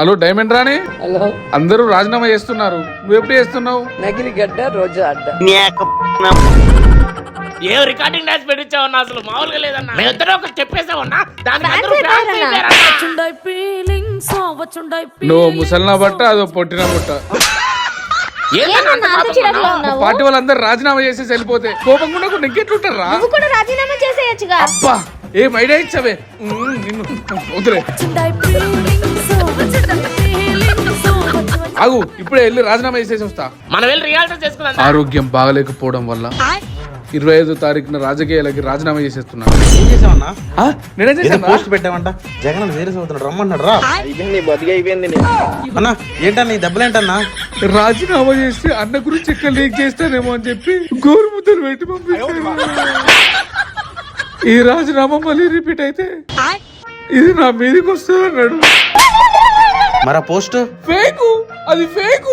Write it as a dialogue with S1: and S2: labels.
S1: Hello diamond రాణి.
S2: Hello,
S1: అందరూ రాజీనామా చేస్తున్నారు, నువ్వు ఎప్పుడు చేస్తున్నావు?
S2: నకిలీ గడ్డ రోజా అడ్డ.
S3: ఏ రికార్డింగ్ డాన్స్ పెట్టించావన్నా, అసలు మామూలుగా లేదన్నా. మేమిద్దరం ఒకటి చెప్పేసామన్నా, దానికి అందరూ
S4: Fans
S3: fans
S4: అయిపోయారన్నా.
S3: అయిపోయారన్నా.
S1: నువ్వు ముసలినా బట్ట అదో పొట్టిన బట్ట.
S3: ఏందన్నా అంత
S4: అంత
S3: కోపం
S4: చిరాకులో
S3: అన్నా?
S4: ఉన్నావు?
S1: పార్టీ వాళ్ళందరూ రాజీనామా చేసేసి వెళ్ళిపోతే కోపం కూడా నెగ్గెట్లుంటారా?
S4: నువ్వు కూడా రాజీనామా చేసేయచ్చుగా.
S1: అబ్బా ఏం ఐడియా ఇచ్చావే. నిన్ను వదిలే. ఆగు, ఇప్పుడే వెళ్ళి రాజీనామా చేసేసి వస్తా.
S3: మనం వెళ్ళి రిహార్సల్ చేసుకుందాం.
S1: ఆరోగ్యం బాగలేకపోవడం వల్ల 25వ తారీఖున రాజకీయాలకి రాజీనామా చేసేస్తున్నాను.
S5: ఏం చేసావన్నా?
S1: నేనేం
S5: ఏదో
S1: చేశాను?
S5: పోస్ట్ పెట్టామంట, జగన్ సీరియస్ అవుతున్నాడు, రమ్మన్నాడు రా.
S2: అయిపోయింది, బతికి అయిపోయింది.
S5: అన్నా ఏంటన్నా ఈ దెబ్బలేంటన్నా?
S1: రాజీనామా చేసి అన్న గురించి ఎక్కడ లీక్ చేస్తానేమో అని చెప్పి గోరుముద్దలు పెట్టి పంపించారు. ఈ రాజీనామా మళ్ళీ రిపీట్ అయితే ఇది నా మీదకి వస్తుంది అన్నాడు.
S5: మరి పోస్ట్
S1: ఫేకు, అది ఫేకు.